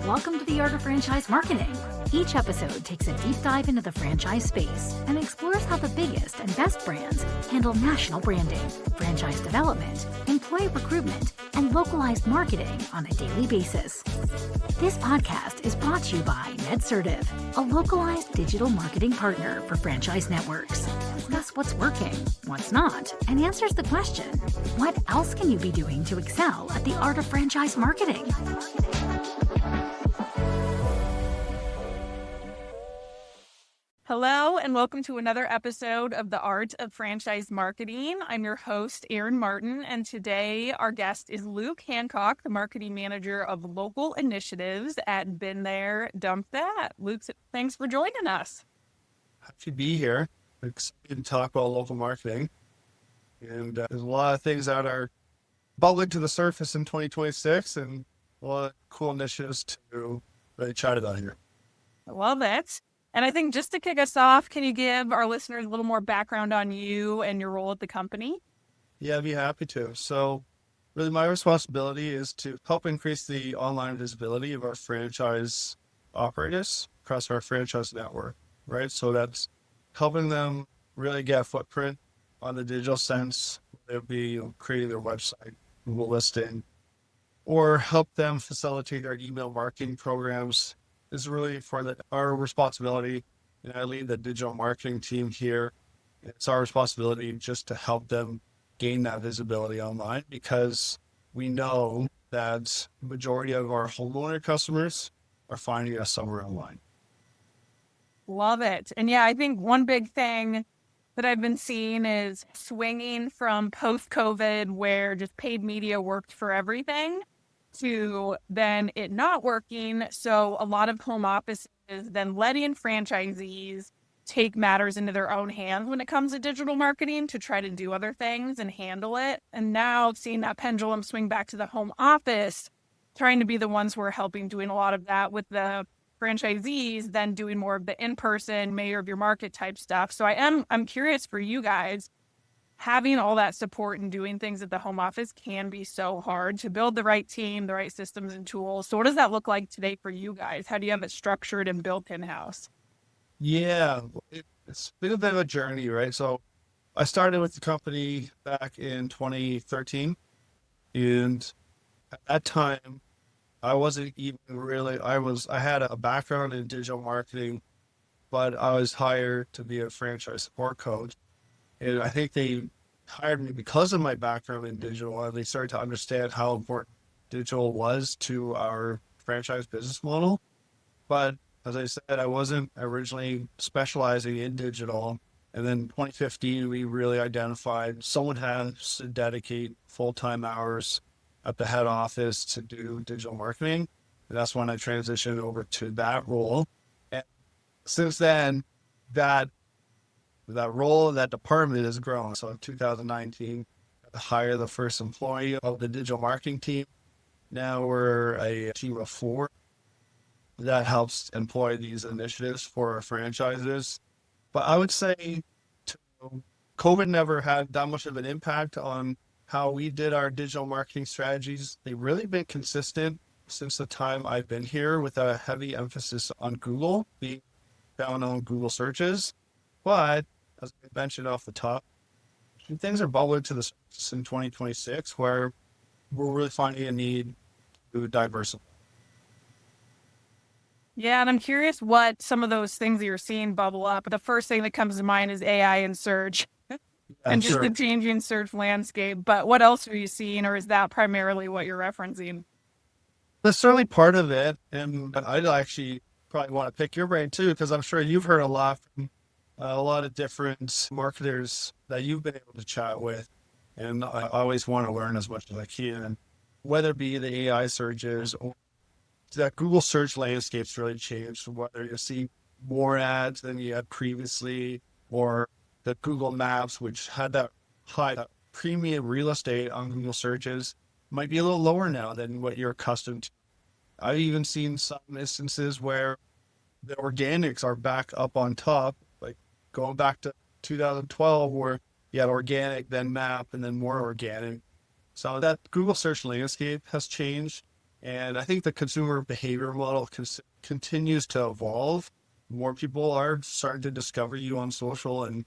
Welcome to the Art of Franchise Marketing. Each episode takes a deep dive into the franchise space and explores how the biggest and best brands handle national branding, franchise development, employee recruitment, and localized marketing on a daily basis. This podcast is brought to you by NetCertive, a localized digital marketing partner for franchise networks. Discuss what's working, what's not, and answers the question, what else can you be doing to excel at the art of franchise marketing? Hello, and welcome to another episode of The Art of Franchise Marketing. I'm your host, Erin Martin, and today our guest is Luke Hancock, the Marketing Manager of Local Initiatives at Been There, Dump That. Luke, thanks for joining us. Happy to be here. Excited to talk about local marketing. And there's a lot of things that are bubbling to the surface in 2026 and a lot of cool initiatives to really chat about here. I love it. And I think just to kick us off, can you give our listeners a little more background on you and your role at the company? Yeah, I'd be happy to. So really my responsibility is to help increase the online visibility of our franchise operators across our franchise network, right? So that's helping them really get a footprint on the digital sense. They'll be creating their website, Google listing, or help them facilitate their email marketing programs. Is really our responsibility, and I lead the digital marketing team here. It's our responsibility just to help them gain that visibility online, because we know that the majority of our homeowner customers are finding us somewhere online. Love it. And yeah, I think one big thing that I've been seeing is swinging from post-COVID, where just paid media worked for everything, to then it not working. So a lot of home offices then letting franchisees take matters into their own hands when it comes to digital marketing to try to do other things and handle it. And now seeing that pendulum swing back to the home office, trying to be the ones who are helping doing a lot of that with the franchisees, then doing more of the in-person mayor of your market type stuff. So I'm curious for you guys, having all that support and doing things at the home office can be so hard to build the right team, the right systems and tools. So what does that look like today for you guys? How do you have it structured and built in-house? Yeah, it's been a bit of a journey, right? So I started with the company back in 2013, and at that time, I wasn't even really, I had a background in digital marketing, but I was hired to be a franchise support coach. And I think they hired me because of my background in digital, and they started to understand how important digital was to our franchise business model. But as I said, I wasn't originally specializing in digital. And then in 2015, we really identified someone has to dedicate full-time hours at the head office to do digital marketing. And that's when I transitioned over to that role. And since then, that role, that department has grown. So in 2019, I hired the first employee of the digital marketing team. Now we're a team of 4 that helps employ these initiatives for our franchises. But I would say COVID never had that much of an impact on how we did our digital marketing strategies. They've really been consistent since the time I've been here, with a heavy emphasis on Google, being found on Google searches. But as I mentioned off the top, things are bubbling to the surface in 2026, where we're really finding a need to diversify. Yeah, and I'm curious what some of those things that you're seeing bubble up. The first thing that comes to mind is AI and search and just the changing search landscape. But what else are you seeing, or is that primarily what you're referencing? That's certainly part of it. And I'd actually probably want to pick your brain too, because I'm sure you've heard a lot from a lot of different marketers that you've been able to chat with. And I always want to learn as much as I can, whether it be the AI searches or that Google search landscape's really changed, whether you see more ads than you had previously, or the Google Maps, which had that high premium real estate on Google searches, might be a little lower now than what you're accustomed to. I've even seen some instances where the organics are back up on top, like going back to 2012, where you had organic, then map, and then more organic. So that Google search landscape has changed. And I think the consumer behavior model continues to evolve. More people are starting to discover you on social and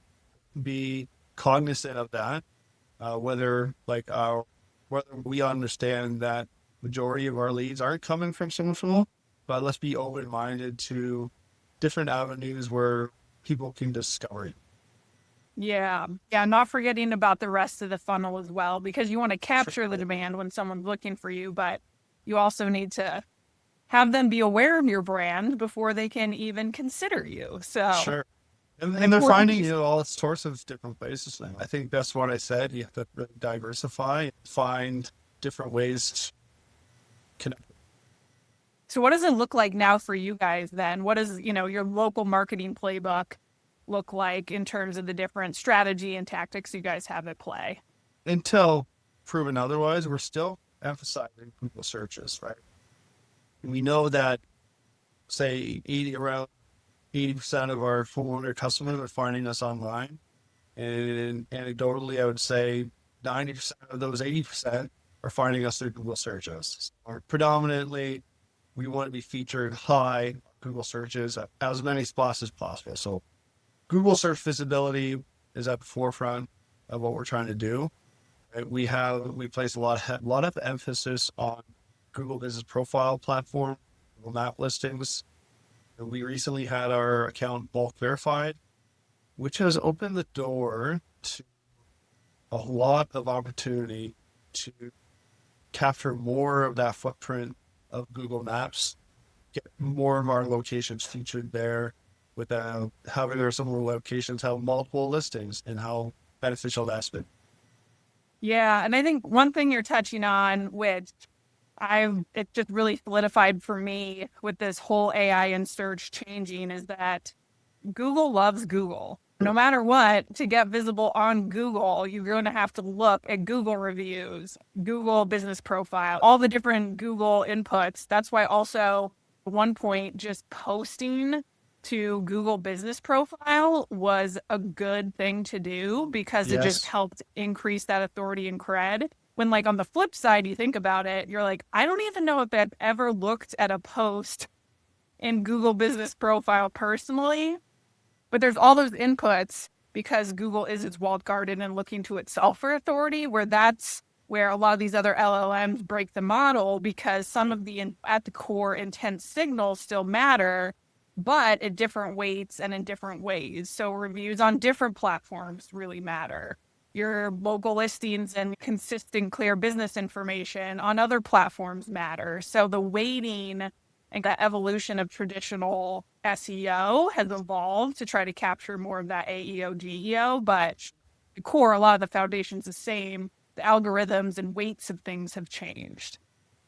be cognizant of that. Whether we understand that majority of our leads aren't coming from social, but let's be open-minded to different avenues where people can discover it. Yeah. Yeah. Not forgetting about the rest of the funnel as well, because you want to capture the demand when someone's looking for you, but you also need to have them be aware of your brand before they can even consider you. So, Sure. And they're finding you all sorts of different places now. I think that's what I said. You have to really diversify, find different ways to connect. So what does it look like now for you guys then? What does, your local marketing playbook look like in terms of the different strategy and tactics you guys have at play? Until proven otherwise, we're still emphasizing Google searches, right? We know that, say, around 80% of our homeowner customers are finding us online. And anecdotally, I would say 90% of those 80% are finding us through Google searches. Or predominantly, we want to be featured high Google searches at as many spots as possible. So Google search visibility is at the forefront of what we're trying to do. Right? We place a lot of emphasis on Google Business Profile platform, Google Map listings. We recently had our account bulk verified, which has opened the door to a lot of opportunity to capture more of that footprint of Google Maps, get more of our locations featured there without having their similar locations have multiple listings, and how beneficial that's been. Yeah. And I think one thing you're touching on, which it just really solidified for me with this whole AI and search changing, is that Google loves Google. No matter what, to get visible on Google, you're going to have to look at Google reviews, Google business profile, all the different Google inputs. That's why also at one point just posting to Google business profile was a good thing to do, because it just Yes. helped increase that authority and cred. When, like, on the flip side, you think about it, you're like, I don't even know if I've ever looked at a post in Google business profile personally, but there's all those inputs because Google is its walled garden and looking to itself for authority, where that's where a lot of these other LLMs break the model, because some of the at the core intent signals still matter, but at different weights and in different ways. So reviews on different platforms really matter. Your local listings and consistent, clear business information on other platforms matter. So the weighting and the evolution of traditional SEO has evolved to try to capture more of that AEO, GEO, but the core, a lot of the foundation's the same. The algorithms and weights of things have changed.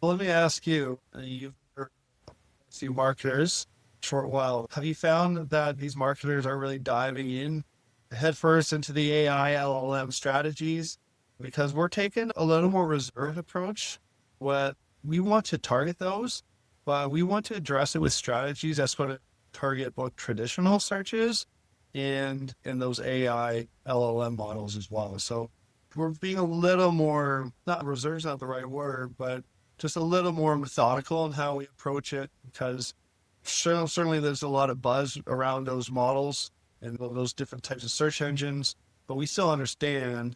Well, let me ask you, you've heard a few marketers short while. Have you found that these marketers are really diving in headfirst into the AI LLM strategies? Because we're taking a little more reserved approach. What we want to target those, but we want to address it with strategies that's going to target both traditional searches and those AI LLM models as well. So we're being a little more, not reserved is not the right word, but just a little more methodical in how we approach it, because certainly there's a lot of buzz around those models and those different types of search engines, but we still understand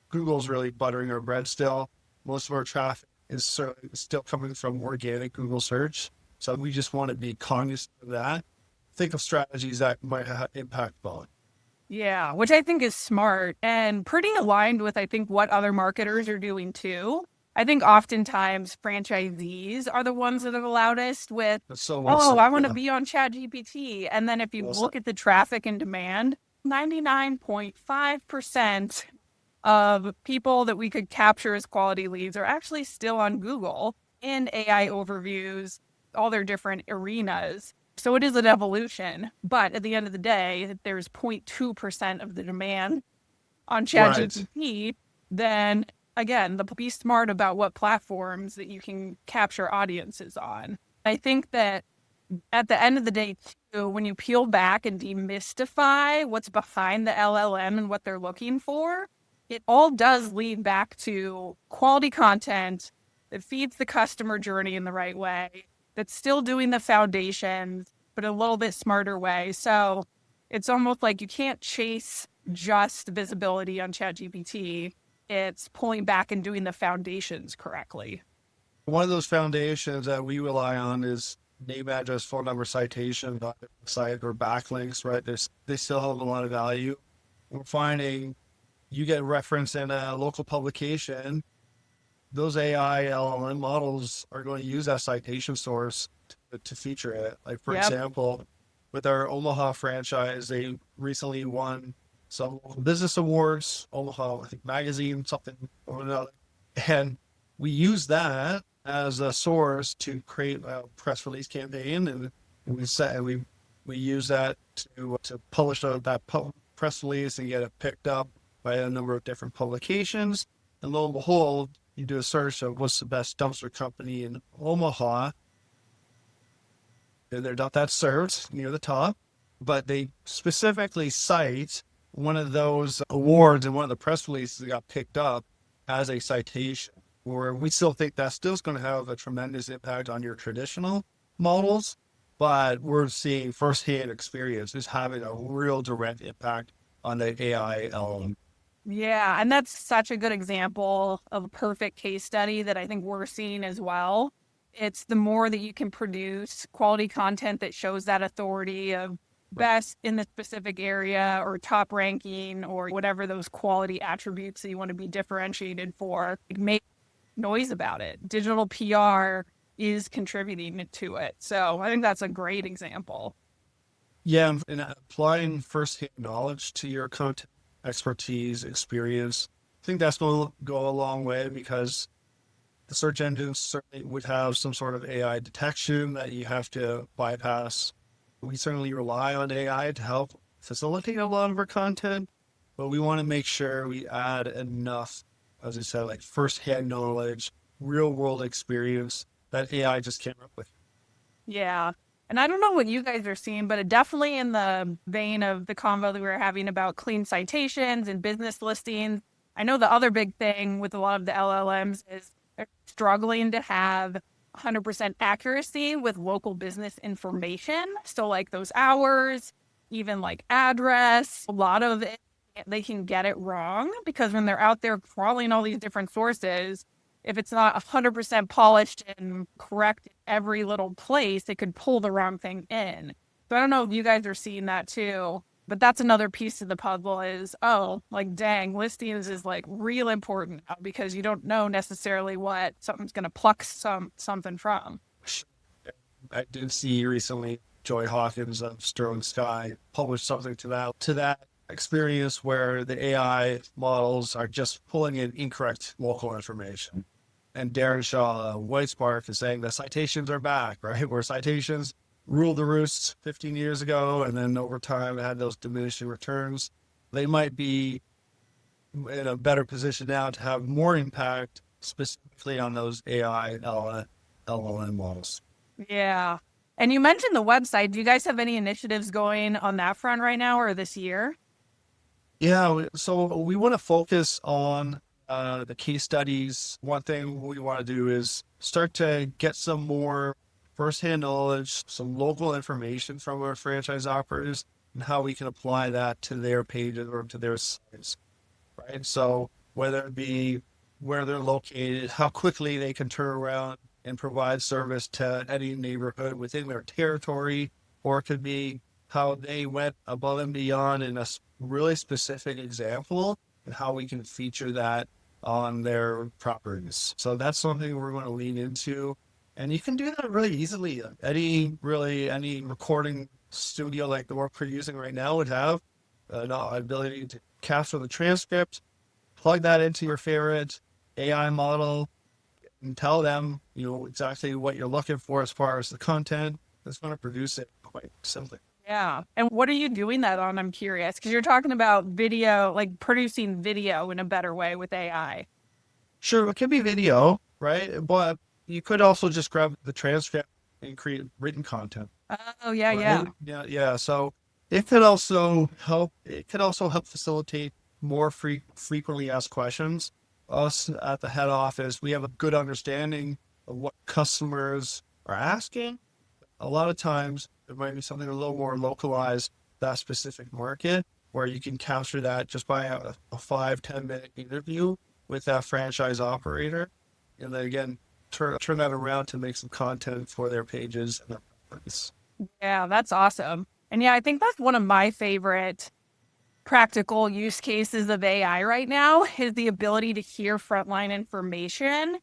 Google's really buttering our bread still. Most of our traffic is still coming from organic Google search. So we just want to be cognizant of that. Think of strategies that might impact both. Yeah, which I think is smart and pretty aligned with, I think, what other marketers are doing too. I think oftentimes franchisees are the ones that are the loudest with, I want to be on ChatGPT. And then if you look at the traffic and demand, 99.5% of people that we could capture as quality leads are actually still on Google in AI overviews, all their different arenas. So it is an evolution, but at the end of the day, there's 0.2% of the demand on ChatGPT. Then again, be smart about what platforms that you can capture audiences on. I think that at the end of the day, too, when you peel back and demystify what's behind the LLM and what they're looking for, it all does lead back to quality content, that feeds the customer journey in the right way, that's still doing the foundations, but a little bit smarter way. So it's almost like you can't chase just visibility on ChatGPT. It's pulling back and doing the foundations correctly. One of those foundations that we rely on is name, address, phone number citation, not the site or backlinks, right? They still have a lot of value. We're finding you get referenced in a local publication, those AI LLM models are going to use that citation source to feature it. Like, for example, with our Omaha franchise, they recently won some business awards, Omaha, I think, magazine, something or another. And we use that as a source to create a press release campaign. And we use that to publish that press release and get it picked up by a number of different publications. And lo and behold, you do a search of what's the best dumpster company in Omaha. They're not that served near the top, but they specifically cite one of those awards and one of the press releases that got picked up as a citation, where we still think that still is going to have a tremendous impact on your traditional models, but we're seeing firsthand experience is having a real direct impact on the AI element. Yeah, and that's such a good example of a perfect case study that I think we're seeing as well. It's the more that you can produce quality content that shows that authority of best in the specific area or top ranking or whatever those quality attributes that you want to be differentiated for, make noise about it. Digital PR is contributing to it. So I think that's a great example. Yeah, and applying firsthand knowledge to your content, expertise, experience, I think that's going to go a long way, because the search engines certainly would have some sort of AI detection that you have to bypass. We certainly rely on AI to help facilitate a lot of our content, but we want to make sure we add enough, as I said, like firsthand knowledge, real world experience that AI just can't run with. Yeah. And I don't know what you guys are seeing, but definitely in the vein of the convo that we were having about clean citations and business listings. I know the other big thing with a lot of the LLMs is they're struggling to have 100% accuracy with local business information. So like those hours, even like address, a lot of it, they can get it wrong, because when they're out there crawling all these different sources, if it's not 100% polished and correct in every little place, it could pull the wrong thing in. So I don't know if you guys are seeing that too, but that's another piece of the puzzle is, oh, like, dang, listings is like real important now, because you don't know necessarily what something's going to pluck something from. I did see recently Joy Hawkins of Sterling Sky published something to that experience where the AI models are just pulling in incorrect local information. And Darren Shaw, White Spark, is saying the citations are back, right? Where citations ruled the roost 15 years ago, and then over time had those diminishing returns. They might be in a better position now to have more impact specifically on those AI LLM models. Yeah. And you mentioned the website. Do you guys have any initiatives going on that front right now or this year? Yeah, so we want to focus on the case studies. One thing we want to do is start to get some more firsthand knowledge, some local information from our franchise operators, and how we can apply that to their pages or to their sites, right? So whether it be where they're located, how quickly they can turn around and provide service to any neighborhood within their territory, or it could be how they went above and beyond in a really specific example and how we can feature that on their properties. So that's something we're going to lean into. And you can do that really easily. Any recording studio like the one we're using right now would have an ability to capture the transcript, plug that into your favorite AI model, and tell them, exactly what you're looking for as far as the content that's going to produce it quite simply. Yeah. And what are you doing that on? I'm curious, because you're talking about video, like producing video in a better way with AI. Sure, it could be video, right? But you could also just grab the transcript and create written content. Oh, yeah, right? yeah. Yeah. So it could also help. It could also help facilitate more frequently asked questions. us at the head office, we have a good understanding of what customers are asking. A lot of times there might be something a little more localized, that specific market, where you can capture that just by a 5-10 minute interview with that franchise operator. And then again, turn that around to make some content for their pages and their preference. Yeah, that's awesome. And yeah, I think that's one of my favorite practical use cases of AI right now is the ability to hear frontline information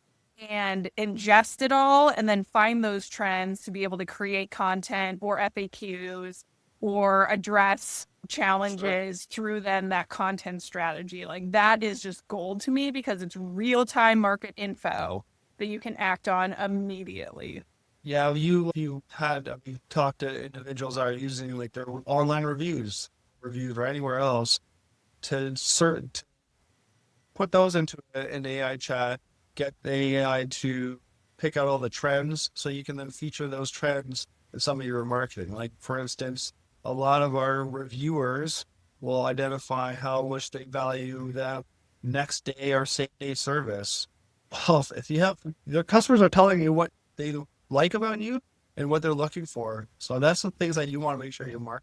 and ingest it all and then find those trends to be able to create content or FAQs or address challenges through then that content strategy. Like that is just gold to me because it's real-time market info that you can act on immediately. Yeah, you talked to individuals that are using like their online reviews or anywhere else to put those into an AI chat, get the AI to pick out all the trends so you can then feature those trends in some of your marketing. Like for instance, a lot of our reviewers will identify how much they value that next day or same day service. Well, if you have your customers are telling you what they like about you and what they're looking for. So that's the things that you want to make sure you mark.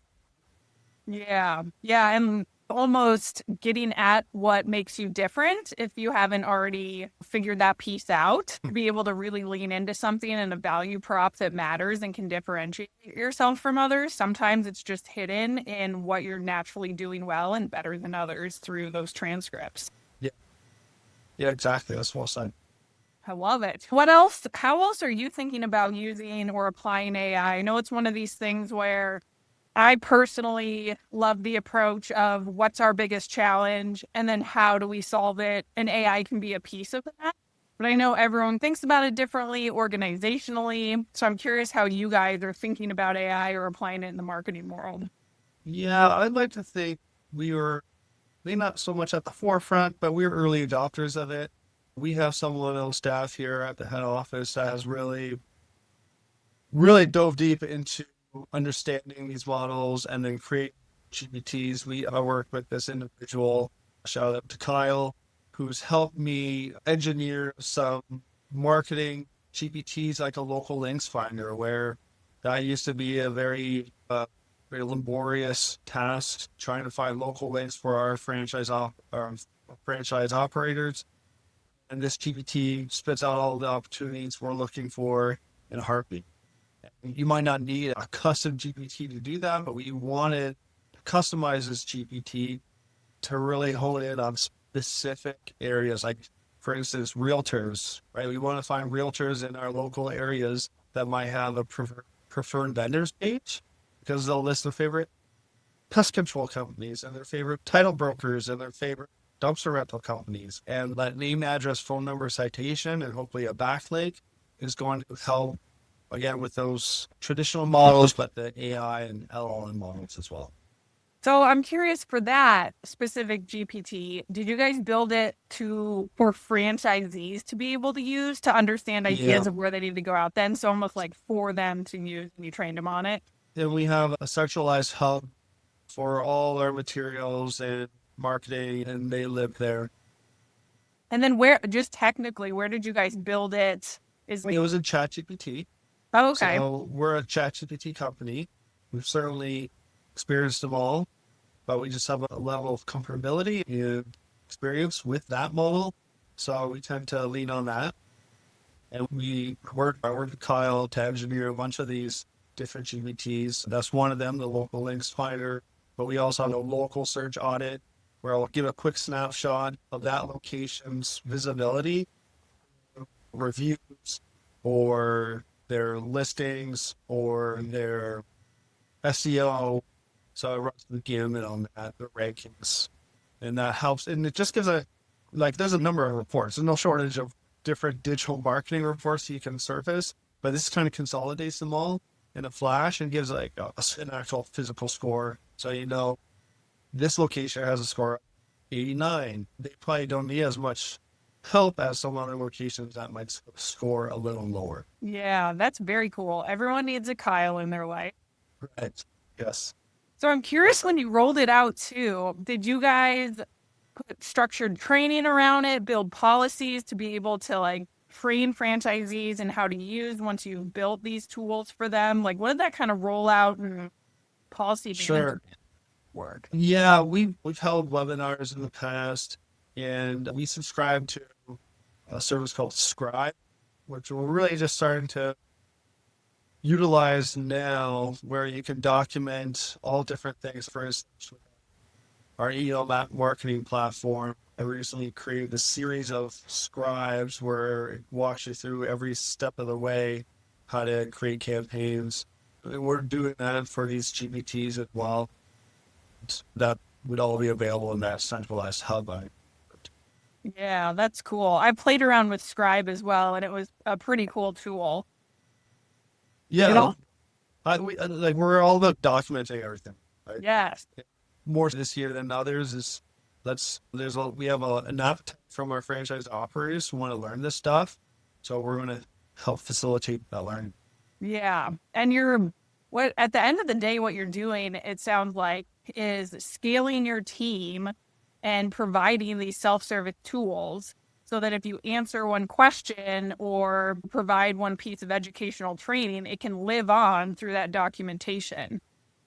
Yeah. Yeah. And almost getting at what makes you different if you haven't already figured that piece out, to be able to really lean into something and a value prop that matters and can differentiate yourself from others. Sometimes it's just hidden in what you're naturally doing well and better than others through those transcripts. Yeah, yeah, exactly. That's well said. I love it. What else? How else are you thinking about using or applying AI? I know it's one of these things where I personally love the approach of what's our biggest challenge and then how do we solve it? And AI can be a piece of that. But I know everyone thinks about it differently organizationally. So I'm curious how you guys are thinking about AI or applying it in the marketing world. Yeah, I'd like to think we were maybe not so much at the forefront, but we're early adopters of it. We have some little staff here at the head office that has really dove deep into understanding these models and then create GPTs. I work with this individual, shout out to Kyle, who's helped me engineer some marketing GPTs like a local links finder, where that used to be a very laborious task trying to find local links for our franchise operators. And this GPT spits out all the opportunities we're looking for in a heartbeat. You might not need a custom GPT to do that, but we wanted to customize this GPT to really hone in on specific areas, like, for instance, realtors, right? We want to find realtors in our local areas that might have a preferred vendors page because they'll list their favorite pest control companies and their favorite title brokers and their favorite dumpster rental companies. And that name, address, phone number, citation, and hopefully a backlink is going to help, again, with those traditional models, but the AI and LLM models as well. So I'm curious for that specific GPT, did you guys build it for franchisees to be able to use to understand ideas of where they need to go out then? So almost like for them to use and you trained them on it? Then we have a centralized hub for all our materials and marketing, and they live there. And then just technically, where did you guys build it? It was in ChatGPT. Oh, okay. So we're a ChatGPT company. We've certainly experienced them all, but we just have a level of comfortability and experience with that model. So we tend to lean on that. And I work with Kyle to engineer a bunch of these different GPTs. That's one of them, the local links finder. But we also have a local search audit where I'll give a quick snapshot of that location's visibility, reviews, or their listings, or their SEO. So I run the gamut on that, the rankings. And that helps. And it just gives there's a number of reports. There's no shortage of different digital marketing reports you can surface, but this kind of consolidates them all in a flash and gives an actual physical score. So, this location has a score of 89. They probably don't need as much help as some other locations that might score a little lower. Yeah, that's very cool. Everyone needs a Kyle in their life. Right. Yes. So I'm curious, when you rolled it out too, did you guys put structured training around it, build policies to be able to like train franchisees and how to use once you've built these tools for them? Like, what did that kind of rollout and policy Sure. management work? Yeah, we've held webinars in the past, and we subscribe to a service called Scribe, which we're really just starting to utilize now, where you can document all different things. For instance, our email marketing platform, I recently created a series of scribes where it walks you through every step of the way how to create campaigns. And we're doing that for these GPTs as well. That would all be available in that centralized hub. Yeah, that's cool. I played around with Scribe as well, and it was a pretty cool tool. Yeah, we're all about documenting everything. Right? Yes. More this year than others is we have an appetite from our franchise operators who want to learn this stuff, so we're going to help facilitate that learning. Yeah. And what at the end of the day, what you're doing, it sounds like, is scaling your team and providing these self-service tools so that if you answer one question or provide one piece of educational training, it can live on through that documentation.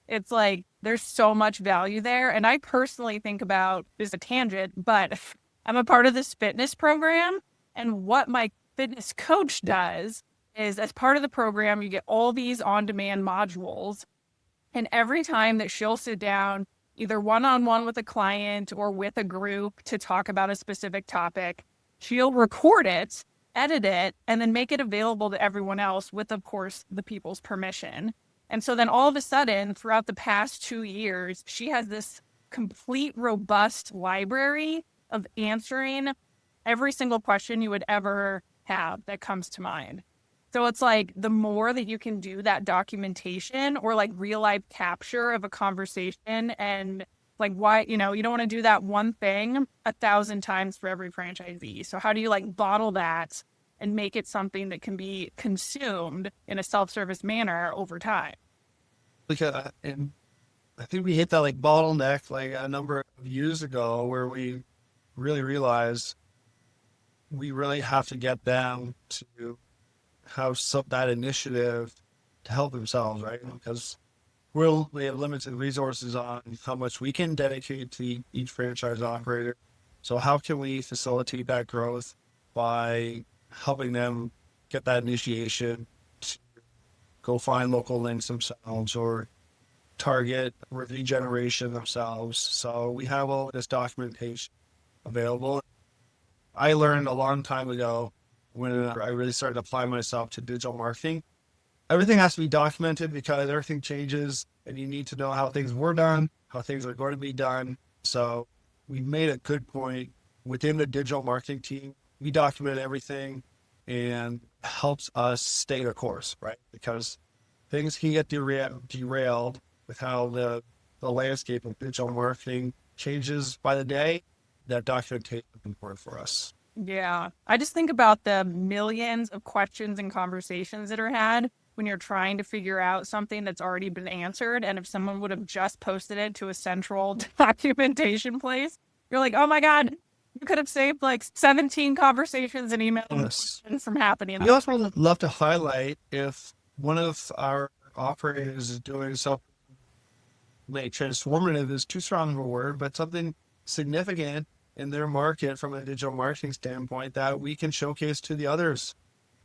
It's like there's so much value there. And I personally think about, this is a tangent, but I'm a part of this fitness program. And what my fitness coach does is, as part of the program, you get all these on-demand modules. And every time that she'll sit down, either one-on-one with a client or with a group to talk about a specific topic, she'll record it, edit it, and then make it available to everyone else with, of course, the people's permission. And so then all of a sudden, throughout the past 2 years, she has this complete, robust library of answering every single question you would ever have that comes to mind. So it's like the more that you can do that documentation or like real life capture of a conversation, and like why, you don't want to do that one thing 1,000 times for every franchisee. So how do you like bottle that and make it something that can be consumed in a self-service manner over time? And I think we hit that like bottleneck like a number of years ago, where we really realized we really have to get them to have that initiative to help themselves, right? Because we have limited resources on how much we can dedicate to each franchise operator. So how can we facilitate that growth by helping them get that initiation to go find local links themselves or target review generation themselves? So we have all this documentation available. I learned a long time ago, when I really started to apply myself to digital marketing, everything has to be documented because everything changes and you need to know how things were done, how things are going to be done. So we made a good point within the digital marketing team. We document everything and helps us stay the course, right? Because things can get derailed with how the landscape of digital marketing changes by the day. That documentation is important for us. Yeah. I just think about the millions of questions and conversations that are had when you're trying to figure out something that's already been answered. And if someone would have just posted it to a central documentation place, you're like, oh my God, you could have saved like 17 conversations and emails from happening. We also would love to highlight if one of our operators is doing something, like transformative is too strong of a word, but something significant in their market from a digital marketing standpoint that we can showcase to the others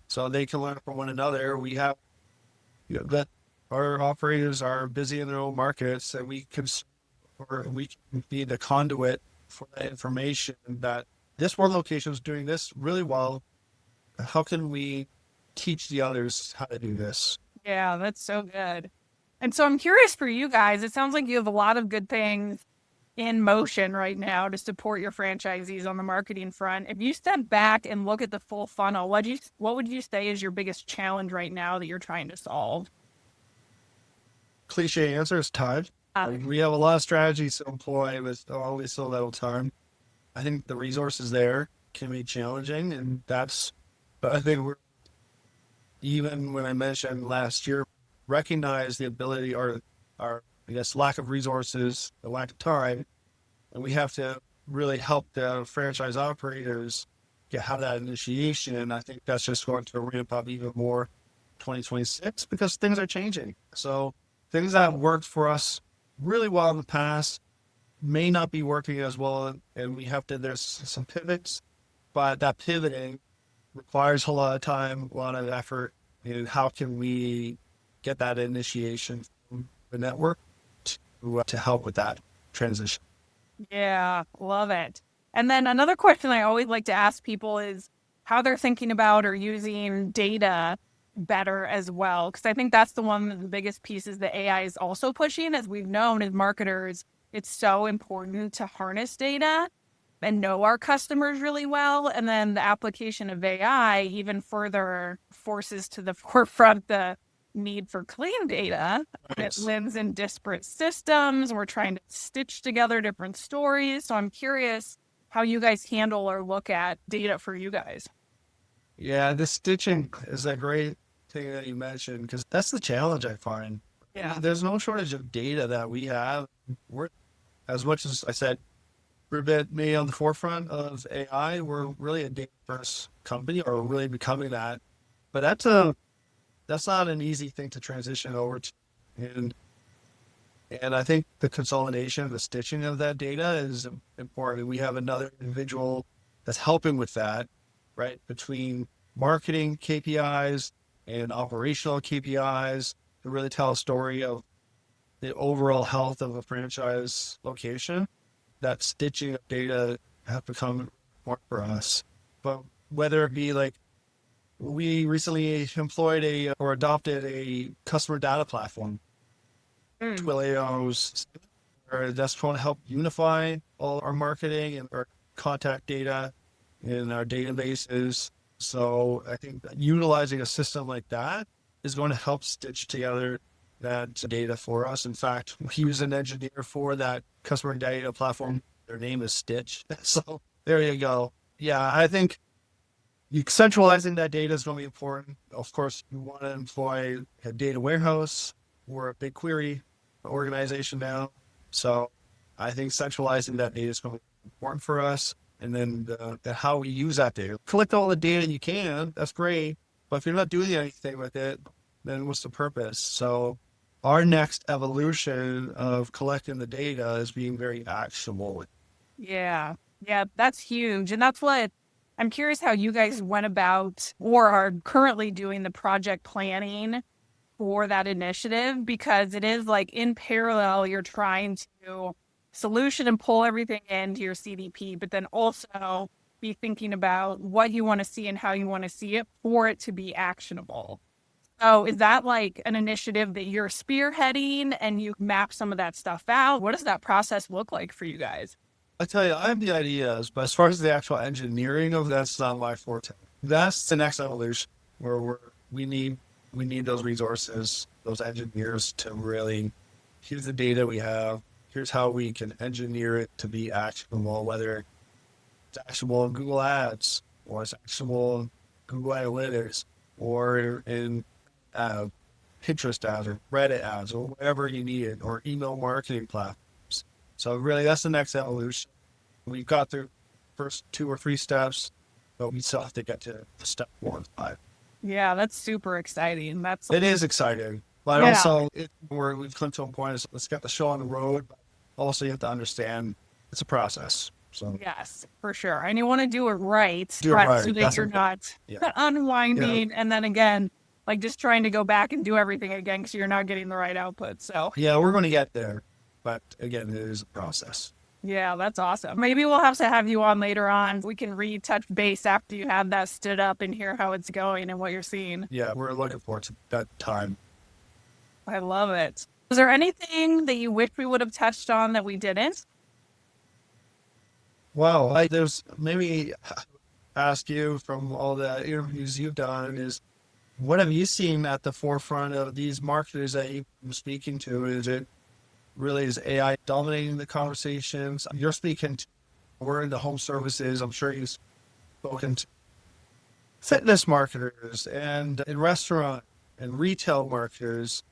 so they can learn from one another. We have that our operators are busy in their own markets, and we can be the conduit for that information, that this one location is doing this really well. How can we teach the others how to do this? Yeah, that's so good. And so I'm curious for you guys, it sounds like you have a lot of good things in motion right now to support your franchisees on the marketing front. If you step back and look at the full funnel, what would you say is your biggest challenge right now that you're trying to solve? Cliche answer is time. We have a lot of strategies to employ with always so little time. I think the resources there can be challenging, and but I think even when I mentioned last year, recognize the ability or I guess lack of resources, the lack of time, and we have to really help the franchise operators get how that initiation. I think that's just going to ramp up even more 2026 because things are changing. So things that worked for us really well in the past may not be working as well, and there's some pivots, but that pivoting requires a lot of time, a lot of effort. And how can we get that initiation from the network to help with that transition? Yeah, love it. And then another question I always like to ask people is how they're thinking about or using data better as well. Because I think that's one of the biggest pieces that AI is also pushing. As we've known as marketers, it's so important to harness data and know our customers really well. And then the application of AI even further forces to the forefront the need for clean data. It lives in disparate systems. We're trying to stitch together different stories. So I'm curious how you guys handle or look at data for you guys. Yeah, the stitching is a great thing that you mentioned because that's the challenge I find. Yeah. There's no shortage of data that we have. We're, as much as I said, we're a bit maybe on the forefront of AI. We're really a data first company, or really becoming that. But that's not an easy thing to transition over to. And I think the consolidation, the stitching of that data is important. We have another individual that's helping with that, right? Between marketing KPIs and operational KPIs to really tell a story of the overall health of a franchise location. That stitching of data have become important for us. But whether it be like we recently employed or adopted a customer data platform, Twilio's, that's going to help unify all our marketing and our contact data in our databases. So I think that utilizing a system like that is going to help stitch together that data for us. In fact, we use an engineer for that customer data platform. Their name is Stitch. So there you go. Yeah, I think centralizing that data is going to be important. Of course, you want to employ a data warehouse or a BigQuery organization now. So I think centralizing that data is going to be important for us. And then how we use that data. Collect all the data you can. That's great. But if you're not doing anything with it, then what's the purpose? So our next evolution of collecting the data is being very actionable. Yeah. Yeah, that's huge. And that's what I'm curious how you guys went about or are currently doing the project planning for that initiative, because it is like in parallel, you're trying to solution and pull everything into your CDP, but then also be thinking about what you want to see and how you want to see it for it to be actionable. So is that like an initiative that you're spearheading and you map some of that stuff out? What does that process look like for you guys? I tell you, I have the ideas, but as far as the actual engineering of that's not my forte. That's the next evolution where we need those resources, those engineers to really, here's the data we have, here's how we can engineer it to be actionable, whether it's actionable in Google Ads or it's actionable in Google Analytics or in Pinterest ads or Reddit ads or whatever you need it, or email marketing platforms. So really that's the next evolution. We've got through first 2 or 3 steps, but we still have to get to step 4 and 5. Yeah, that's super exciting. It is exciting, but also we've come to a point is let's get the show on the road. But also you have to understand it's a process. So yes, for sure. And you want to do it right, do it right. So that you're not unwinding and then again, like just trying to go back and do everything again because you're not getting the right output. So yeah, we're going to get there. But again, it is a process. Yeah, that's awesome. Maybe we'll have to have you on later on. We can retouch base after you have that stood up and hear how it's going and what you're seeing. Yeah, we're looking forward to that time. I love it. Was there anything that you wish we would have touched on that we didn't? Well, there's maybe ask you from all the interviews you've done is what have you seen at the forefront of these marketers that you've been speaking to? Is AI dominating the conversations? You're speaking to, we're into home services. I'm sure you've spoken to fitness marketers and in restaurant and retail marketers.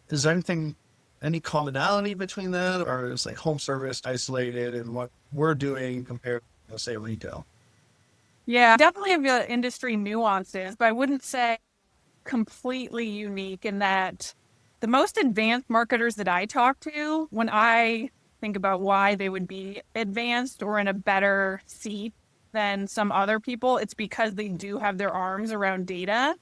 Is there anything any commonality between that, or is like home service isolated and what we're doing compared to, say, retail? Yeah, definitely have the industry nuances, but I wouldn't say completely unique in that the most advanced marketers that I talk to, when I think about why they would be advanced or in a better seat than some other people, it's because they do have their arms around data.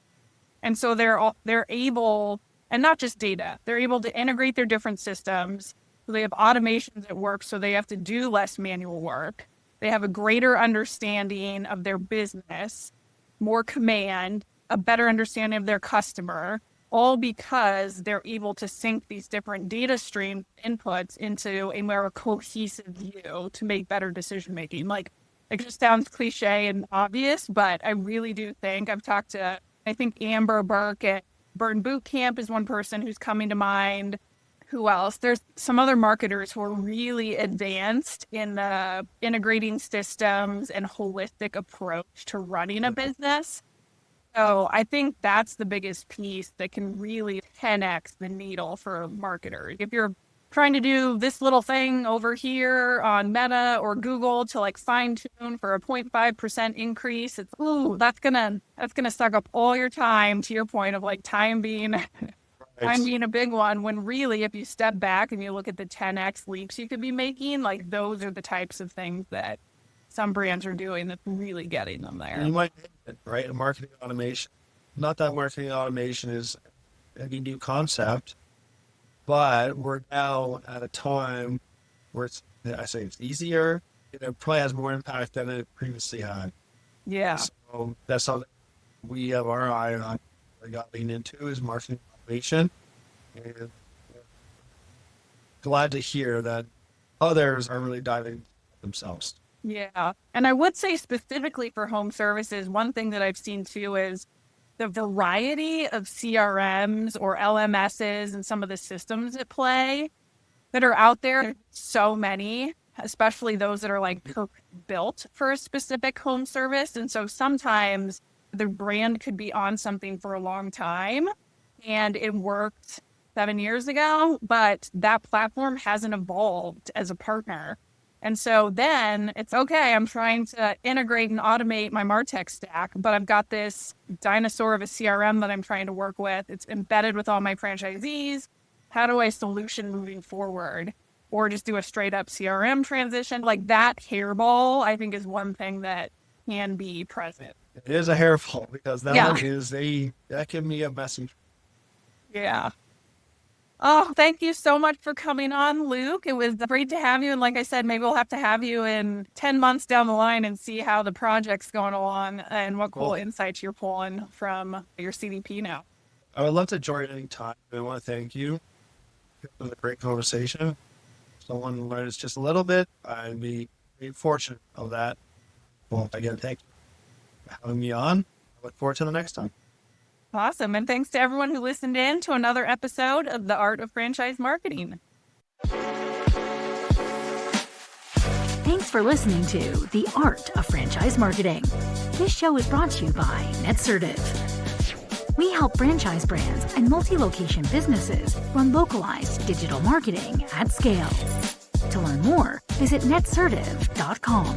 And so they're able, and not just data, they're able to integrate their different systems. So they have automations at work, so they have to do less manual work. They have a greater understanding of their business, more command, a better understanding of their customer, all because they're able to sync these different data stream inputs into a more cohesive view to make better decision making. Like, it just sounds cliche and obvious, but I really do think I've talked to, I think Amber Burke at Burn Boot Camp is one person who's coming to mind. Who else? There's some other marketers who are really advanced in the integrating systems and holistic approach to running a business. So I think that's the biggest piece that can really 10x the needle for marketers. If you're trying to do this little thing over here on Meta or Google to like fine tune for a 0.5% increase, it's that's gonna suck up all your time, to your point of like time being a big one, when really if you step back and you look at the 10x leaps you could be making, like those are the types of things that some brands are doing that's really getting them there. And you might name it, right? Marketing automation. Not that marketing automation is any new concept, but we're now at a time where it's easier. It probably has more impact than it previously had. Yeah. So that's something we have our eye on. We got leaned into is marketing automation, and glad to hear that others are really diving themselves. Yeah. And I would say specifically for home services, one thing that I've seen too is the variety of CRMs or LMSs and some of the systems at play that are out there. There's so many, especially those that are like built for a specific home service. And so sometimes the brand could be on something for a long time and it worked 7 years ago, but that platform hasn't evolved as a partner. And so then it's okay, I'm trying to integrate and automate my MarTech stack, but I've got this dinosaur of a CRM that I'm trying to work with. It's embedded with all my franchisees. How do I solution moving forward? Or just do a straight up CRM transition? Like that hairball, I think, is one thing that can be present. It is a hairball because that can be a message. Yeah. Oh, thank you so much for coming on, Luke. It was great to have you. And like I said, maybe we'll have to have you in 10 months down the line and see how the project's going along and what cool insights you're pulling from your CDP now. I would love to join any time. I want to thank you for the great conversation. Someone learns just a little bit. I'd be very fortunate of that. Well, again, thank you for having me on. I look forward to the next time. Awesome. And thanks to everyone who listened in to another episode of The Art of Franchise Marketing. Thanks for listening to The Art of Franchise Marketing. This show is brought to you by NetCertive. We help franchise brands and multi-location businesses run localized digital marketing at scale. To learn more, visit netcertive.com.